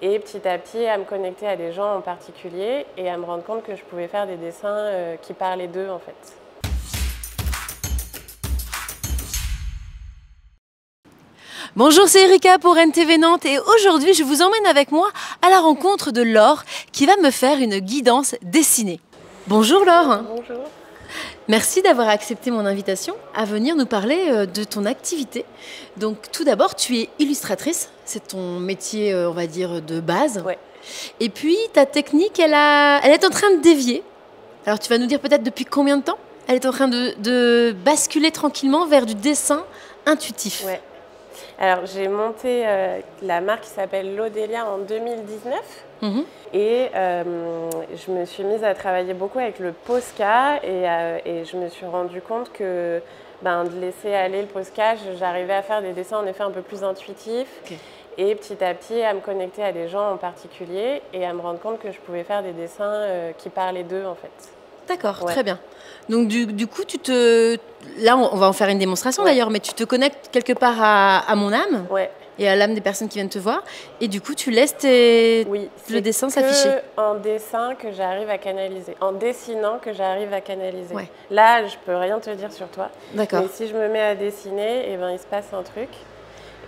Et petit à petit, à me connecter à des gens en particulier et à me rendre compte que je pouvais faire des dessins qui parlaient d'eux, en fait. Bonjour, c'est Erika pour NTV Nantes et aujourd'hui, je vous emmène avec moi à la rencontre de Laure qui va me faire une guidance dessinée. Bonjour Laure. Bonjour. Merci d'avoir accepté mon invitation à venir nous parler de ton activité. Donc tout d'abord, tu es illustratrice, c'est ton métier, on va dire, de base. Ouais. Et puis ta technique, elle est en train de dévier. Alors tu vas nous dire peut-être depuis combien de temps elle est en train de basculer tranquillement vers du dessin intuitif. Ouais. Alors, j'ai monté la marque qui s'appelle Lodelia en 2019 et je me suis mise à travailler beaucoup avec le Posca et je me suis rendu compte que de laisser aller le Posca, j'arrivais à faire des dessins en effet un peu plus intuitifs et petit à petit à me connecter à des gens en particulier et à me rendre compte que je pouvais faire des dessins qui parlaient d'eux en fait. D'accord, très bien. Donc du coup, là, on va en faire une démonstration d'ailleurs, mais tu te connectes quelque part à mon âme et à l'âme des personnes qui viennent te voir. Et du coup, tu laisses le dessin s'afficher. En dessin que j'arrive à canaliser, en dessinant que j'arrive à canaliser. Là, je peux rien te dire sur toi. D'accord. Mais si je me mets à dessiner, eh ben, il se passe un truc.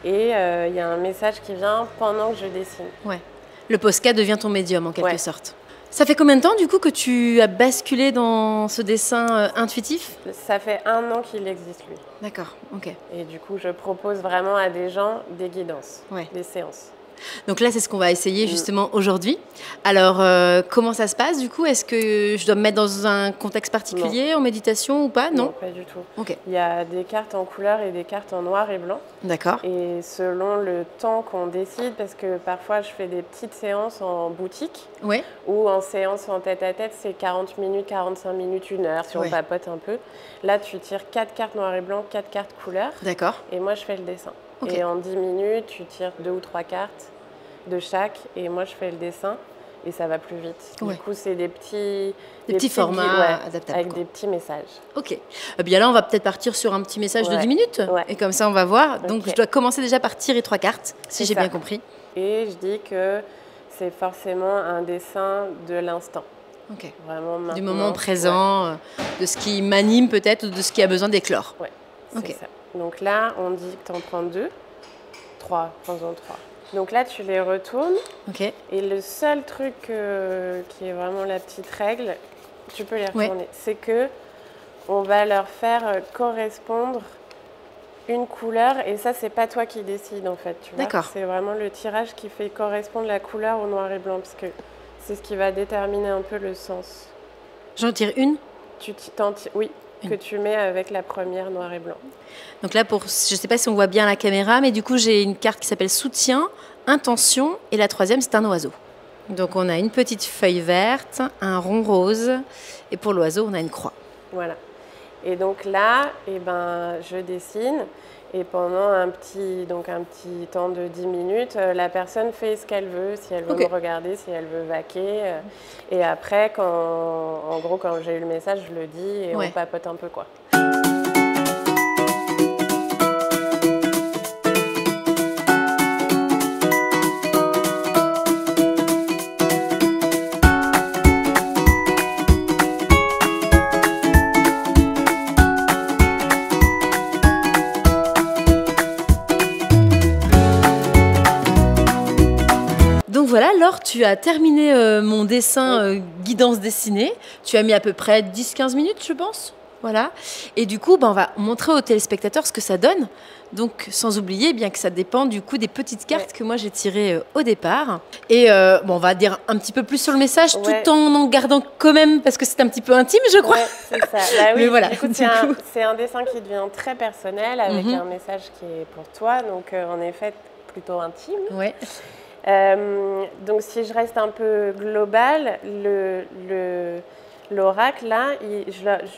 Et il y a un message qui vient pendant que je dessine. Ouais. Le Posca devient ton médium en quelque sorte. Ça fait combien de temps du coup que tu as basculé dans ce dessin intuitif? Ça fait 1 an qu'il existe lui. D'accord, ok. Et du coup, je propose vraiment à des gens des guidances, des séances. Donc là, c'est ce qu'on va essayer justement aujourd'hui. Alors, comment ça se passe du coup? Est-ce que je dois me mettre dans un contexte particulier, en méditation ou pas? Non, pas du tout. Ok. Il y a des cartes en couleur et des cartes en noir et blanc. D'accord. Et selon le temps qu'on décide, parce que parfois je fais des petites séances en boutique ou en séance en tête-à-tête, c'est 40 minutes, 45 minutes, 1 heure si on papote un peu. Là, tu tires 4 cartes noir et blanc, 4 cartes couleur. D'accord. Et moi, je fais le dessin. Et en 10 minutes, tu tires 2 ou 3 cartes de chaque et moi, je fais le dessin et ça va plus vite. Du coup, c'est des petits formats adaptables. Avec des petits messages. Ok. Eh bien là, on va peut-être partir sur un petit message de 10 minutes. Et comme ça, on va voir. Donc, je dois commencer déjà par tirer 3 cartes, si j'ai bien compris. Et je dis que c'est forcément un dessin de l'instant. Ok. Vraiment maintenant. Du moment présent, de ce qui m'anime peut-être ou de ce qui a besoin d'éclore. Ouais, c'est ça. Donc là, on dit que tu en prends 2, 3, prends-en 3. Donc là, tu les retournes. Et le seul truc qui est vraiment la petite règle, tu peux les retourner, c'est que on va leur faire correspondre une couleur. Et ça, c'est pas toi qui décides en fait. D'accord. C'est vraiment le tirage qui fait correspondre la couleur au noir et blanc, parce que c'est ce qui va déterminer un peu le sens. J'en tire une? Oui. Que tu mets avec la première noir et blanc. Donc là, je ne sais pas si on voit bien la caméra, mais du coup, j'ai une carte qui s'appelle Soutien, Intention, et la troisième, c'est un oiseau. Donc on a une petite feuille verte, un rond rose, et pour l'oiseau, on a une croix. Voilà. Et donc là, je dessine, et pendant un petit temps de 10 minutes, la personne fait ce qu'elle veut, si elle veut me regarder, si elle veut vaquer. Et après, en gros, quand j'ai eu le message, je le dis et on papote un peu, quoi. Voilà, Laure, tu as terminé mon dessin guidance dessinée. Tu as mis à peu près 10-15 minutes, je pense. Voilà. Et du coup, on va montrer aux téléspectateurs ce que ça donne. Donc, sans oublier bien que ça dépend du coup des petites cartes que moi j'ai tirées au départ. Et on va dire un petit peu plus sur le message tout en gardant quand même, parce que c'est un petit peu intime, je crois. C'est ça. Bah oui, mais voilà. C'est un dessin qui devient très personnel avec un message qui est pour toi. Donc, en effet, plutôt intime. Ouais. Donc si je reste un peu global, l'oracle là,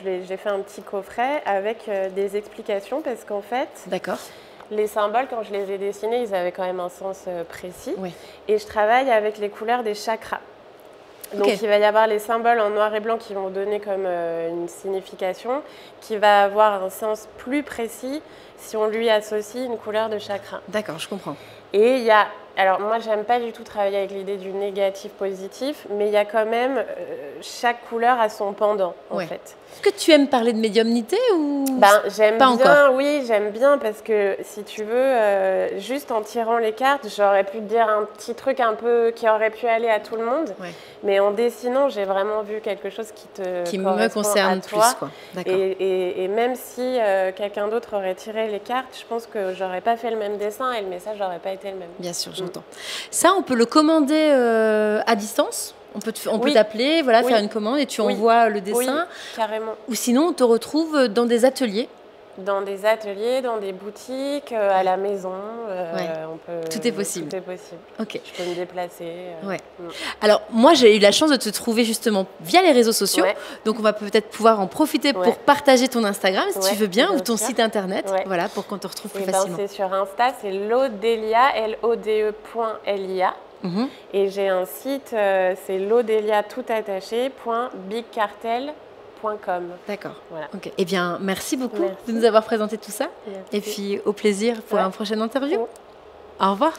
j'ai fait un petit coffret avec des explications parce qu'en fait, les symboles quand je les ai dessinés, ils avaient quand même un sens précis. Et je travaille avec les couleurs des chakras. Donc il va y avoir les symboles en noir et blanc qui vont donner comme une signification qui va avoir un sens plus précis si on lui associe une couleur de chakra. D'accord, je comprends. Et il y a Alors moi, j'aime pas du tout travailler avec l'idée du négatif positif, mais il y a quand même chaque couleur a son pendant en fait. Est-ce que tu aimes parler de médiumnité ou j'aime bien, encore. Oui, j'aime bien parce que si tu veux, juste en tirant les cartes, j'aurais pu te dire un petit truc un peu qui aurait pu aller à tout le monde, mais en dessinant, j'ai vraiment vu quelque chose qui me concerne plus, quoi. Et même si quelqu'un d'autre aurait tiré les cartes, je pense que j'aurais pas fait le même dessin et le message n'aurait pas été le même. Bien sûr, j'entends. Ça, on peut le commander à distance. On peut t'appeler, voilà, faire une commande et tu envoies le dessin. Oui, carrément. Ou sinon, on te retrouve dans des ateliers. Dans des ateliers, dans des boutiques, à la maison. Tout est possible. Tout est possible. Ok. Je peux me déplacer. Alors, moi, j'ai eu la chance de te trouver justement via les réseaux sociaux. Donc, on va peut-être pouvoir en profiter pour partager ton Instagram, si tu veux bien, ou ton site internet, voilà, pour qu'on te retrouve plus facilement. C'est sur Insta, c'est Lodelia, LODE.LIA. Et j'ai un site, c'est Lodelia tout attaché, .bigcartel.com. D'accord. Voilà. Okay. Eh bien, merci beaucoup de nous avoir présenté tout ça. Merci. Et puis, au plaisir pour un prochaine interview. Au revoir.